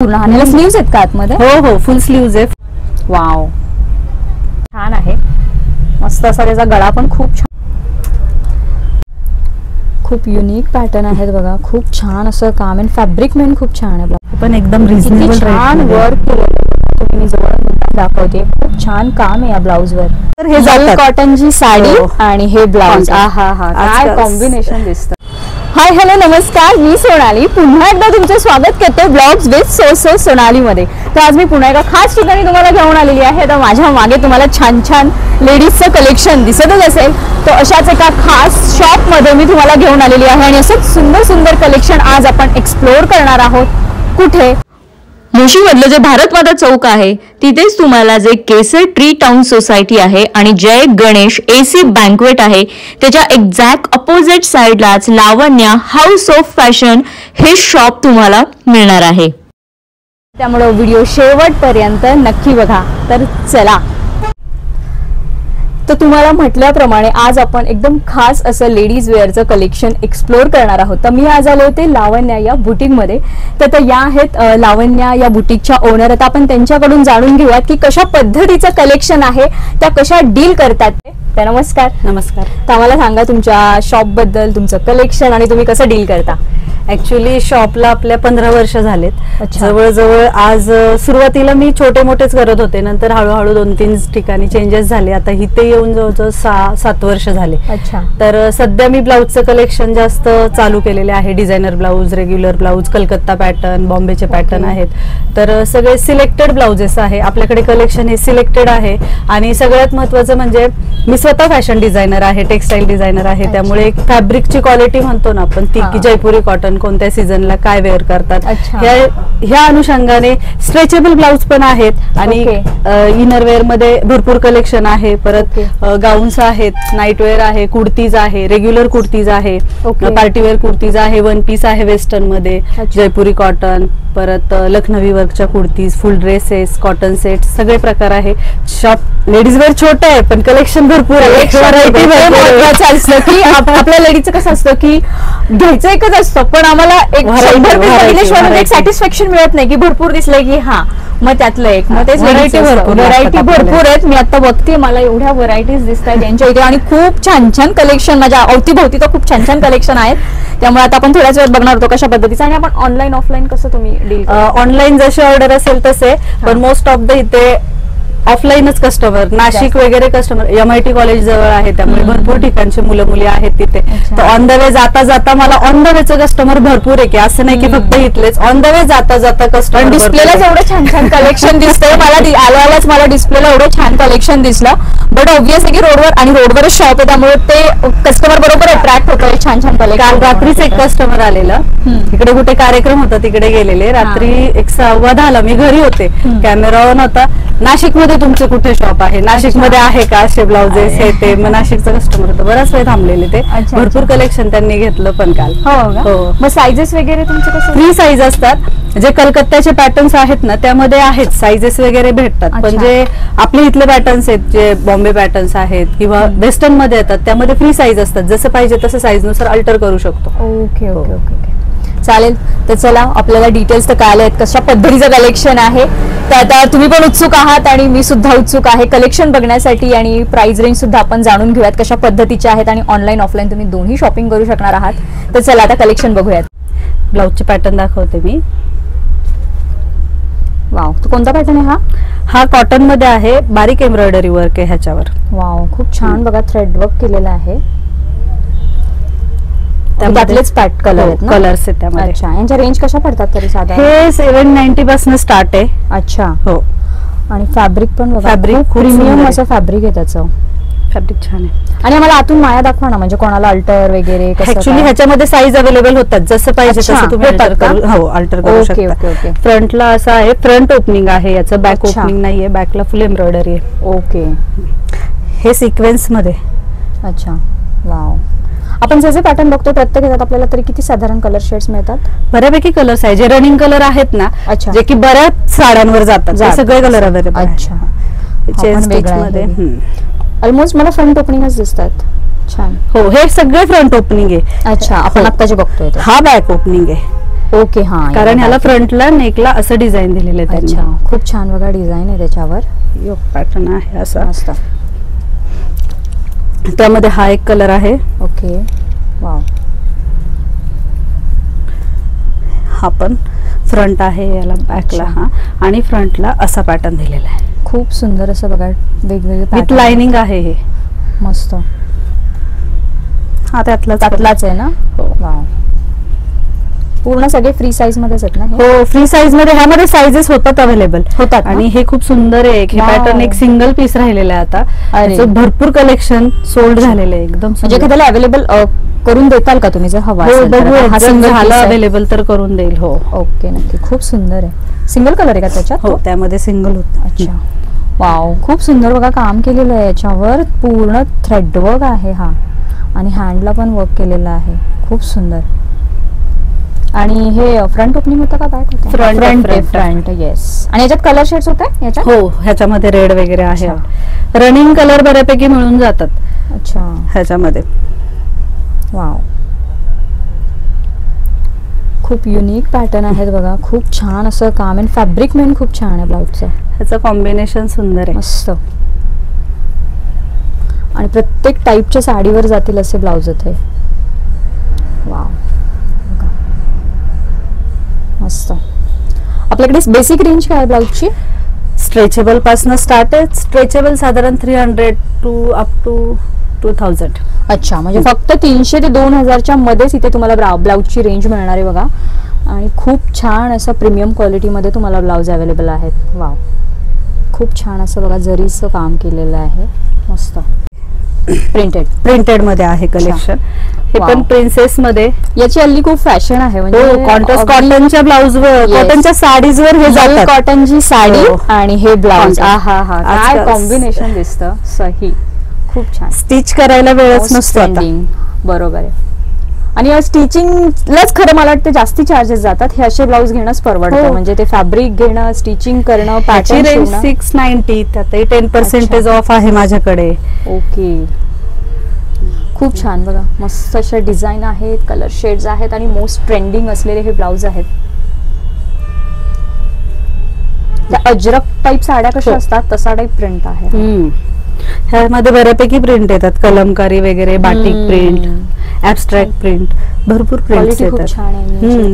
पूर्ण हाताला स्लीव्स आहेत का आतमध्ये? हो हो, फुल स्लीव्ज आहे. वाव, छान आहे. मस्त असा त्याचा गळा पण खूप छान, खूप युनिक पॅटर्न आहेत बघा. खूप छान असं काम आहे. फॅब्रिक मेन खूप छान आहे, पण एकदम रिझनेबल छान वर्क केलं. मी जवळ दाखवते, खूप छान काम आहे या ब्लाउज वर. तर हे जातात कॉटनची साडी आणि हे ब्लाउज. हा हा, काय कॉम्बिनेशन दिसतं. हाय हॅलो नमस्कार, मी सोनाली पुन्हा एकदा तुमचं स्वागत करते ब्लॉग्स विथ सो सोनाली मध्ये. तर आज मी पुन्हा एका खास ठिकाणी तुम्हाला घेऊन आलेली आहे. तर माझ्या मागे तुम्हाला छान छान लेडीजचं कलेक्शन दिसतच असेल. तर अशाच एका खास शॉप मध्ये मी तुम्हाला घेऊन आलेली आहे आणि असंच सुंदर सुंदर कलेक्शन आज आपण एक्सप्लोर करणार आहोत. कुठे? मुशीमधलं जे भारत माता चौक आहे तिथेच तुम्हाला जे केसर ट्री टाउन सोसायटी आहे आणि जय गणेश AC बँकवेट आहे त्याच्या एक्झॅक्ट अपोजिट साइडलाच लावण्या हाऊस ऑफ फॅशन हे शॉप तुम्हाला मिळणार आहे. त्यामुळे व्हिडिओ शेवटपर्यंत नक्की बघा. तर चला, तर तुम्हाला म्हटल्याप्रमाणे आज आपण एकदम खास असं लेडीज वेअरचं कलेक्शन एक्सप्लोर करणार आहोत. तर मी आज आले होते लावण्या या बुटीकमध्ये. तर या आहेत लावण्या या बुटीकच्या ओनर. आता आपण त्यांच्याकडून जाणून घेऊयात की कशा पद्धतीचं कलेक्शन आहे, त्या कशा डील करतात ते. तर नमस्कार. नमस्कार. तर आम्हाला सांगा तुमच्या शॉप बद्दल, तुमचं कलेक्शन आणि तुम्ही कसं डील करता. ऍक्च्युली शॉपला आपल्या 15 वर्ष झालेत. अच्छा. जवळजवळ आज सुरुवातीला मी छोटे मोठेच करत होते, नंतर हळूहळू 2-3 ठिकाणी चेंजेस झाले. आता इथे येऊन जवळजवळ 6-7 वर्ष झाले. अच्छा. तर सध्या मी ब्लाऊजचं कलेक्शन जास्त चालू केलेले आहे. Designer blouse, regular blouse, Calcutta pattern, बॉम्बेचे पॅटर्न आहेत. तर सगळे सिलेक्टेड ब्लाउजेस आहे आपल्याकडे. कलेक्शन हे सिलेक्टेड आहे आणि सगळ्यात महत्वाचं म्हणजे मी स्वतः फॅशन डिझायनर आहे, टेक्सटाईल डिझायनर आहे. त्यामुळे फॅब्रिकची क्वालिटी म्हणतो ना आपण ती, की जयपुरी कॉटन कोणत्या सीझनला काय वेअर करतात ह्या अनुषंगाने स्ट्रेचेबल ब्लाउज पण आहेत आणि इनरवेअर मध्ये भरपूर कलेक्शन आहे. परत गाऊन्स आहेत, नाईटवेअर आहे, कुर्तीज आहे, रेग्युलर कुर्तीज आहे, पार्टीवेअर कुर्तीज आहे, वन पीस आहे वेस्टर्न मध्ये, जयपुरी कॉटन, परत लखनवी वर्कच्या kurtis, full dresses, cotton set, सगळे प्रकार आहे. शॉप लेडीज वेअर छोट आहे पण कलेक्शन भरपूर आहे. महत्वाचं असतं की आपल्या लेडीजचं कसं असतं की घ्यायचं एकच असतं, पण आम्हाला एक सॅटिस्फॅक्शन मिळत नाही की भरपूर दिसलंय की हा मग त्यातलं एक, मग तेच व्हरायटी भरपूर आहेत. मी आता बघते, मला एवढ्या व्हरायटीज दिसत आहेत त्यांच्या इथे आणि खूप छान छान कलेक्शन. माझ्या अवतीभोवती तर खूप छान छान कलेक्शन आहेत. त्यामुळे आता आपण थोड्याच वेळात बघणार होतो कशा पद्धतीचं. आणि आपण ऑनलाईन ऑफलाईन कसं तुम्ही डील? ऑनलाईन जशी ऑर्डर असेल तसे, पण मोस्ट ऑफ द इथे ऑफलाईनच कस्टमर, नाशिक वगैरे कस्टमर. MIT कॉलेज जवळ आहे त्यामुळे भरपूर ठिकाणचे मुलं मुली आहेत तिथे. तर ऑन द वे जाता जाता मला ऑन द वेचं कस्टमर भरपूर आहे, की असं नाही की फक्त इथलेच. ऑन द वे जाता जाता कस्टमर. डिस्प्लेला एवढं छान छान कलेक्शन दिसतंय मला. आल्यालाच मला डिस्प्लेला एवढं छान कलेक्शन दिसलं. बट ऑब्व्हियस आहे की रोडवर आणि रोडवरच शॉप आहे त्यामुळे ते कस्टमर बरोबर अट्रॅक्ट होतोय छान छान कलेक्शन. काल रात्रीच एक कस्टमर आलेलं, इकडे कुठे कार्यक्रम होता तिकडे गेलेले. रात्री 1:15 मी घरी होते, कॅमेरा ऑन होता. नाशिक मध्ये तुमचं कुठे शॉप आहे, नाशिक मध्ये आहे का असे ब्लाउजेस हे ते. मग नाशिकचं कस्टमर होतं, बराच वेळ थांबलेले ते. भरपूर कलेक्शन त्यांनी घेतलं पण काल. हो. मग साइजेस वगैरे तुमचे कसं? 3 साईज असतात. जे कलकत्त्याचे पॅटर्न्स आहेत ना त्यामध्ये आहेत साईजेस वगैरे भेटतात, पण जे आपले इथले पॅटर्न्स आहेत, जे बॉम्बे पॅटर्न्स आहेत किंवा वेस्टर्न मध्ये येतात त्यामध्ये 3 साईज असतात. जसं पाहिजे तसं साईज नुसार अल्टर करू शकतो. ओके ओके ओके, चालेल. तर चला, आपल्याला डिटेल्स तर कळाले आहेत कशा पद्धतीचं कलेक्शन आहे. तर आता तुम्ही पण उत्सुक आहात आणि मी सुद्धा उत्सुक आहे कलेक्शन बघण्यासाठी. आणि प्राइस रेंज सुद्धा आपण जाणून घेऊयात कशा पद्धतीच्या आहेत. आणि ऑनलाईन ऑफलाईन तुम्ही दोन्ही शॉपिंग करू शकणार आहात. तर चला आता कलेक्शन बघूयात. ब्लाउजचे पॅटर्न दाखवते मी. वाव, तो कोणता पॅटर्न आहे? हा कॉटन मध्ये आहे, बारीक एम्ब्रॉयडरी वर्क आहे ह्याच्यावर. वाव, खूप छान बघा, थ्रेड वर्क केलेलं आहे. त्यातलेच पॅट कलर आहेत, कलर्स आहेत त्यामध्ये. अच्छा, यांच्या रेंज कशा पडतात तरी साधारण? हे 790 पासून स्टार्ट आहे. अच्छा. हो. आणि फॅब्रिक पण बघा, फॅब्रिक प्रीमियम असं फॅब्रिक आहे त्याचं. फॅब्रिक छान आहे. आणि आम्हाला आतून माया दाखवा ना, म्हणजे कोणाला अल्टर वगैरे. ऍक्च्युली ह्याच्यामध्ये साईज अवेलेबल होतात, जसं पाहिजे तसं तुम्ही अल्टर करू शकता. फ्रंटला असं आहे, फ्रंट ओपनिंग आहे याचं, बॅक ओपनिंग नाहीये. बॅकला फुल एम्ब्रॉयडरी आहे. ओके. हे सिक्वेन्स मध्ये. अच्छा. वाव. आपण जे पॅटर्न बघतो प्रत्येक ह्याच्यात आपल्याला तरी किती साधारण कलर शेड्स मिळतात? बऱ्यापैकी कलर्स आहे. जे रनिंग कलर आहेत ना, जे की बऱ्याच साड्यांवर जातात, सगळे कलर अवेलेबल. अच्छा. मध्ये ऑलमोस्ट मला फ्रंट ओपनिंगच दिसतात. छान. हो, हे सगळे फ्रंट ओपनिंग आहे. अच्छा, आपण आता जे बघतोय हा बॅक ओपनिंग आहे. ओके हा, कारण ह्याला फ्रंटला नेकला असं डिझाईन दिलेलं आहे अच्छा, त्यांनी. खूप छान बघा डिझाईन आहे त्याच्यावर, योक पॅटर्न आहे असा. मस्त. त्यामध्ये हा एक कलर आहे. Okay, wow. हा पण फ्रंट आहे, याला बॅकला अच्छा. हा आणि फ्रंटला असा पॅटर्न दिलेला आहे. खूप सुंदर असं बघा, वेगवेगळे विथ pattern. लाइनिंग आहे हे. मस्त. हा त्यातलाच आहे ना. वाव. पूर्ण सगळे फ्री साईज मध्येच आहेत ना हे? हो, फ्री साईज मध्ये. ह्यामध्ये साईजेस होतात अवेलेबल होतात ना? आणि हे खूप सुंदर आहे. हे Wow. पॅटर्न एक सिंगल पीस राहिलेलं आहे आता. अरे. त्याचं भरपूर कलेक्शन सोल्ड झालेलं आहे एकदम. म्हणजे एखाद्याला अवेलेबल करून देताल का तुम्ही जर हवा हो, असेल तर? बघूया हा जर single झालं piece आहे. अवेलेबल तर करून देईल. हो ओके, नक्की. खूप सुंदर आहे. सिंगल कलर आहे का त्याच्यात? हो, त्यामध्ये सिंगल होत. अच्छा, वाव. खूप सुंदर बघा काम केलेलं आहे याच्यावर. पूर्ण थ्रेडवर्क आहे हा आणि हँडला पण वर्क केलेलं आहे. खूप सुंदर. आणि हे फ्रंट ओपनिंग होतं का बॅक होतं? फ्रंट. येस. आणि याच्यात कलर शेड्स होत आहे याच्यात? हो, ह्याच्यामध्ये रेड वगैरे आहे. अच्छा. रनिंग कलर बऱ्यापैकी मिळून जातात अच्छा, ह्याच्यामध्ये. वाव. खूप युनिक पॅटर्न आहेत बघा. खूप छान असं काम आहे. फॅब्रिक मेन खूप छान आहे ब्लाउजचं. ह्याचं कॉम्बिनेशन सुंदर आहे. मस्त. आणि प्रत्येक टाईपच्या साडीवर जातील असे ब्लाउज आहेत हे. वाव, बघा. मस्त. आपल्याकडे बेसिक रेंज काय आहे ब्लाउजची? स्ट्रेचेबल पासून स्टार्ट आहे. स्ट्रेचेबल साधारण 300 टू अप टू 2000. अच्छा, म्हणजे फक्त 300 ते 2000च्या मध्येच इथे तुम्हाला ब्लाउजची रेंज मिळणार आहे बघा. आणि खूप छान असं प्रीमियम क्वालिटीमध्ये तुम्हाला ब्लाउज अवेलेबल आहेत. वाव, खूप छान असं बघा जरीचं काम केलेलं आहे. मस्त. प्रिंटेड मध्ये आहे कलेक्शन. हे पण प्रिन्सेस मध्ये. याची हल्ली खूप फॅशन आहे. म्हणजे कॉटनच्या ब्लाउज वर, कॉटनच्या साडीज वर हे जातात. कॉटनची साडी आणि हे ब्लाउज. हा, काय कॉम्बिनेशन दिसतं. सही. खूप छान. स्टिच करायला वेळच नसतो आता. बरोबर आहे. आणि स्टिचिंगलाच खरं मला वाटतं जास्ती चार्जेस जातात. हे असे ब्लाउज घेणंच परवडतं. म्हणजे ते फॅब्रिक घेणं, स्टिचिंग करणं, पॅटर्न रेंज 690. त्यातही 10% ऑफ आहे माझ्याकडे. ओके, खूप छान बघा. मस्त अशा डिझाईन आहेत, कलर शेड्स आहेत आणि मोस्ट ट्रेंडिंग असलेले हे ब्लाउज आहेत. त्या अजरक टाईप साड्या कशा असतात तसा टाईप प्रिंट आहे. ह्यामध्ये बऱ्यापैकी प्रिंट येतात. कलमकारी वगैरे, बाटिक प्रिंट, ऍबस्ट्रॅक्ट प्रिंट, भरपूर प्रिंट येतात.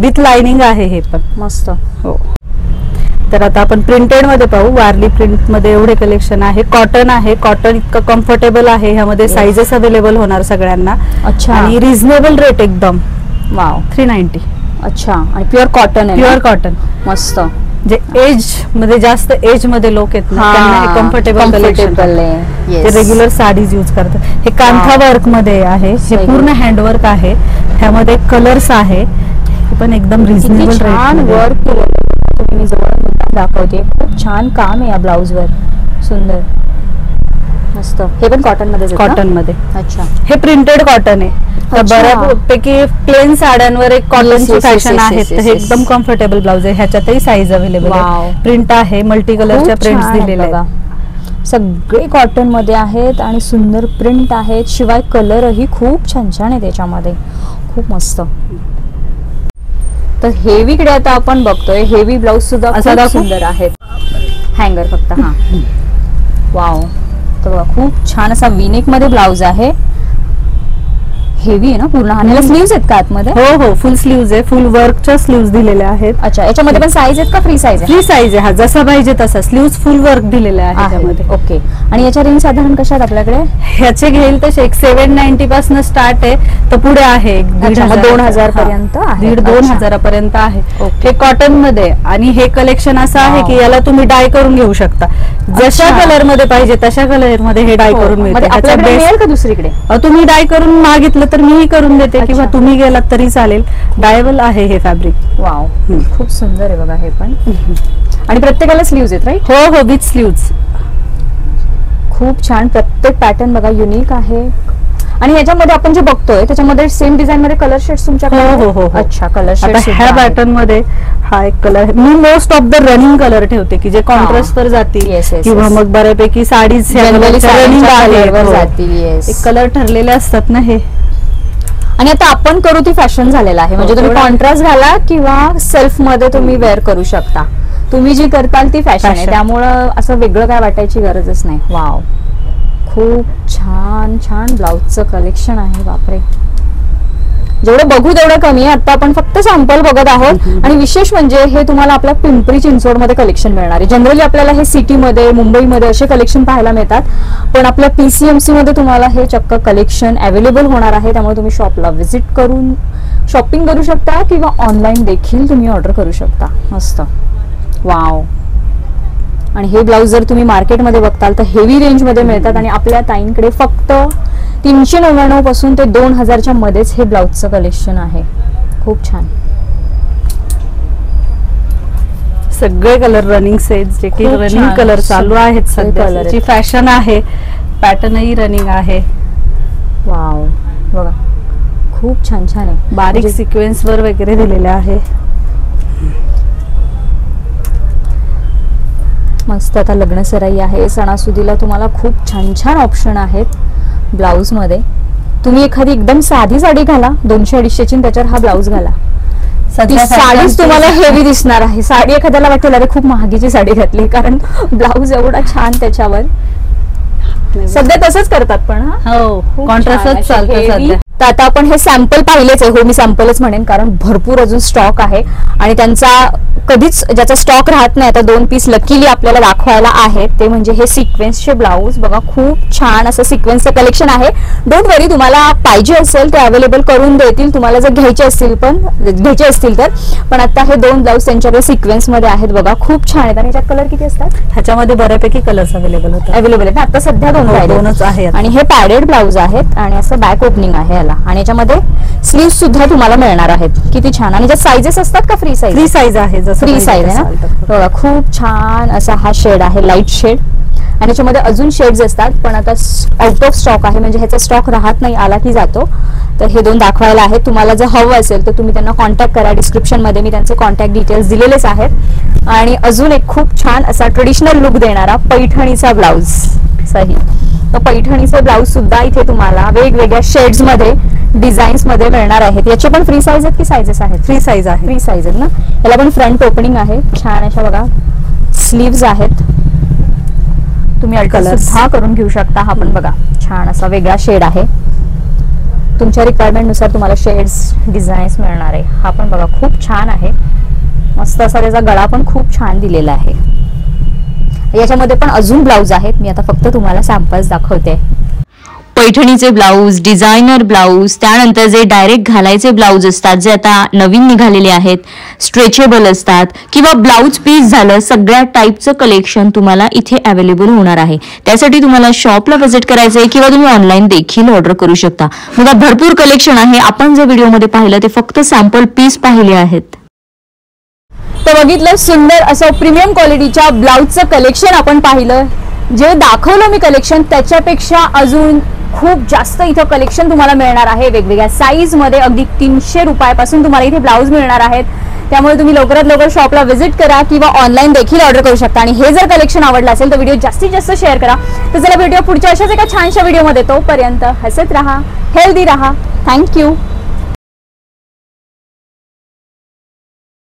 विथ लाइनिंग आहे हे पण. मस्त. हो. तर आता आपण प्रिंटेड मध्ये पाहू. वारली प्रिंट मध्ये एवढे कलेक्शन आहे. कॉटन आहे. कॉटन इतकं कम्फर्टेबल आहे. ह्यामध्ये साइजेस अवेलेबल होणार सगळ्यांना. अच्छा. आणि रिझनेबल रेट एकदम. वाव. 390. अच्छा. आणि प्युअर कॉटन आहे. Pure cotton. मस्त. जे एज मध्ये जास्त एज मध्ये लोक आहेत ना, त्यांना हे कम्फर्टेबल कलेक्शन आहे. रेग्युलर साडीज यूज करतात. हे कांथा वर्क मध्ये आहे. हे पूर्ण हँडवर्क आहे. ह्यामध्ये कलर्स आहे. हे पण एकदम रिझनेबल छान वर्क तुम्ही जवळ दाखवते. खूप छान काम आहे या ब्लाउज वर. सुंदर. मस्त. हे पण कॉटन मध्ये. कॉटन मध्ये. अच्छा. हे प्रिंटेड कॉटन आहे. बऱ्यापैकी प्लेन साड्यांवर एक कॉटनची फॅशन आहे. हे एकदम कम्फर्टेबल ब्लाउज आहे. ह्याच्यातही साईज अवेलेबल आहे. प्रिंट आहे. मल्टी कलरच्या प्रिंट्स दिलेले आहेत. सगळे कॉटन मध्ये आहेत आणि सुंदर प्रिंट आहेत. शिवाय कलरही खूप छान छान आहे त्याच्यामध्ये. खूप मस्त. तर हेवी कडे आता आपण बघतोय. हेवी ब्लाउज सुद्धा खूप सुंदर आहेत. हँगर फक्त. हा, वाव. तर खूप छान असा विनेक मध्ये ब्लाउज आहे. हेवी आहे ना पूर्ण. आणि स्लीव्स आहेत का आतमध्ये? हो हो, फुल स्लीव्ज आहे. फुल वर्कच्या स्लीव्ज दिलेल्या आहेत. अच्छा. याच्यामध्ये पण साईज आहेत का? फ्री साईज आहे? फ्री साईज आहे. हा, जसा पाहिजे तसा. स्लीव्ज फुल वर्क दिलेले आहे त्यामध्ये. ओके. आणि याच्या रेंज साधारण कशा आहेत आपल्याकडे? ह्याचे घेईल तसे 790 पासून स्टार्ट आहे. तर पुढे आहे 2000 पर्यंत. 1500 पर्यंत आहे. हे कॉटन मध्ये. आणि हे कलेक्शन असं आहे की याला तुम्ही डाय करून घेऊ शकता. जशा कलर मध्ये पाहिजे तशा कलर मध्ये हे डाय करून मिळते. का दुसरीकडे तुम्ही डाय करून मागितलं तर मीही करून देते किंवा तुम्ही गेलात तरी चालेल. डायबल आहे हे फॅब्रिक. वाव. खूप सुंदर आहे बघा हे पण. आणि प्रत्येकाला स्लीव्ज आहेत राईट? हो हो, विथ स्लीव्ज. खूप छान. प्रत्येक पॅटर्न बघा युनिक आहे. आणि याच्यामध्ये आपण जे बघतोय त्याच्यामध्ये सेम डिझाईन मध्ये कलर शेड्स तुमच्याकडे? हो हो. अच्छा. Colour shades. ह्या पॅटर्न मध्ये हा एक colour. Me most of the running colour ठेवते की जे कॉन्ट्रास्ट वर जातील किंवा मग बऱ्यापैकी साडीज रनिंग जातील. एक कलर ठरलेले असतात ना हे. आणि आता आपण करू ती फॅशन झालेला आहे, म्हणजे तुम्ही कॉन्ट्रास्ट घाला किंवा सेल्फ मध्ये तुम्ही वेअर करू शकता. तुम्ही जी करताल ती फॅशन आहे, त्यामुळं असं वेगळं काय वाटायची गरजच नाही. वाव, खूप छान छान ब्लाउजचं कलेक्शन आहे. बापरे, जेवढं बघू तेवढं कमी आहे. आता आपण फक्त सॅम्पल बघत आहोत आणि विशेष म्हणजे हे तुम्हाला आपल्या पिंपरी चिंचवड मध्ये कलेक्शन मिळणार आहे. जनरली आपल्याला हे सिटीमध्ये, मुंबईमध्ये असे कलेक्शन पाहायला मिळतात, पण आपल्या PCMC मध्ये तुम्हाला हे चक्क कलेक्शन अवेलेबल होणार आहे. त्यामुळे तुम्ही शॉपला व्हिजिट करून शॉपिंग करू शकता किंवा ऑनलाईन देखील तुम्ही ऑर्डर करू शकता. मस्त, वाव. आणि हे ब्लाऊज जर तुम्ही मार्केटमध्ये बघताल तर हेवी रेंज मध्ये मिळतात आणि आपल्या ताईंकडे फक्त 399 पासून ते 2000च्या मध्येच हे ब्लाऊजचं कलेक्शन आहे. खूप छान, सगळे कलर रनिंग सेट, जे की रनिंग कलर चालू आहेत सध्याची फॅशन आहे. पॅटर्नही रनिंग आहे. वाव, बघा खूप छान छान आहे. बारीक सिक्वेन्स वर वगैरे दिलेले आहे. मस्त. आता लग्न सराई आहे, सणासुदीला तुम्हाला खूप छान छान ऑप्शन आहेत ब्लाऊज मध्ये. तुम्ही एखादी एकदम साधी साडी घाला 200-250ची, त्याच्यावर हा ब्लाऊज घाला, साडीच तुम्हाला हेवी दिसणार आहे. साडी एखाद्याला वाटेल अरे खूप महागीची साडी घातली, कारण ब्लाऊज एवढा छान त्याच्यावर. सध्या तसंच करतात पण हो, कॉन्ट्रास्टच चालतं सध्या. तर आता आपण हे सॅम्पल पाहिलेच आहे. हो, मी सॅम्पलच म्हणेन, कारण भरपूर अजून स्टॉक आहे आणि त्यांचा कधीच ज्याचा स्टॉक राहत नाही. आता 2 पीस लकीली आपल्याला दाखवायला आहेत, ते म्हणजे हे सिक्वेन्सचे ब्लाऊज. बघा खूप छान असं सिक्वेन्सचं कलेक्शन आहे. डोंट वरी, तुम्हाला पाहिजे असेल ते अवेलेबल करून देतील, तुम्हाला जर घ्यायचे असतील तर. पण आता हे 2 ब्लाऊज त्यांच्याकडे सिक्वेन्स मध्ये आहेत. बघा खूप छान आहेत. आणि याच्यात कलर किती असतात? ह्याच्यामध्ये बऱ्यापैकी कलर्स अवेलेबल आहेत. आता सध्या 2च आहेत. आणि हे पॅडेड ब्लाऊज आहेत आणि असं बॅक ओपनिंग आहे याला. आणि याच्यामध्ये स्लीव्ह सुद्धा तुम्हाला मिळणार आहेत. किती छान. आणि ज्या साईजेस असतात का फ्री साईज? फ्री साईज आहे, फ्री साईज आहे ना. बघा खूप छान असा हा शेड आहे, लाईट शेड. आणि याच्यामध्ये अजून शेड्स असतात, पण आता आउट ऑफ स्टॉक आहे, म्हणजे ह्याचा स्टॉक राहत नाही, आला की जातो. तर हे 2 दाखवायला आहेत. तुम्हाला जर हवं असेल तर तुम्ही त्यांना कॉन्टॅक्ट करा. डिस्क्रिप्शन मध्ये मी त्यांचे कॉन्टॅक्ट डिटेल्स दिलेलेच आहेत. आणि अजून एक खूप छान असा ट्रेडिशनल लुक देणारा पैठणीचा ब्लाऊज सही. तर पैठणीचे ब्लाऊज सुद्धा इथे तुम्हाला वेगवेगळ्या शेड्स मध्ये, डिझाईन्स मध्ये मिळणार आहेत. याचे पण फ्री साईज आहेत की साईजेस आहेत? फ्री साईज आहे. फ्री साईज आहेत ना. याला पण फ्रंट ओपनिंग आहे. छान अशा बघा स्लीव्स आहेत. तुम्ही अल्टर सुद्धा करून घेऊ शकता. हा पण बघा छान असा वेगळा शेड आहे. तुमच्या रिक्वायरमेंट नुसार तुम्हाला शेड्स, डिझाईन्स मिळणार आहे. हा पण बघा खूप छान आहे. मस्त असा त्याचा गळा पण खूप छान दिलेला आहे. याच्यामध्ये पण अजून ब्लाऊज आहेत. मी आता फक्त तुम्हाला सॅम्पल्स दाखवते. पैठणीचे ब्लाऊज, डिझायनर ब्लाऊज, त्यानंतर जे डायरेक्ट घालायचे ब्लाऊज असतात, जे आता नवीन निघालेले आहेत, स्ट्रेचेबल असतात किंवा ब्लाऊज पीस झालं, सगळ्या टाईपचं कलेक्शन तुम्हाला इथे अवेलेबल होणार आहे. त्यासाठी तुम्हाला शॉपला व्हिजिट करायचं आहे किंवा तुम्ही ऑनलाईन देखील ऑर्डर करू शकता. बघा भरपूर कलेक्शन आहे. आपण जे व्हिडिओमध्ये पाहिलं ते फक्त सॅम्पल पीस पाहिले आहेत. तर बघितलं, सुंदर असं प्रीमियम क्वालिटीच्या ब्लाऊजचं कलेक्शन आपण पाहिलं. जे दाखवलं मी कलेक्शन त्याच्यापेक्षा अजून खूप जास्त इथं कलेक्शन तुम्हाला मिळणार आहे. वेगवेगळ्या साईज मध्ये अगदी 300 रुपयापासून तुम्हाला इथे ब्लाऊज मिळणार आहेत. त्यामुळे तुम्ही लवकरात लवकर शॉपला व्हिजिट करा किंवा ऑनलाईन देखील ऑर्डर करू शकता. आणि हे जर कलेक्शन आवडलं असेल तर व्हिडिओ जास्तीत जास्त शेअर करा. तर चला भेटूया पुढच्या अशाच एका छानशा व्हिडिओमध्ये. तोपर्यंत हसत राहा, हेल्दी राहा. थँक्यू.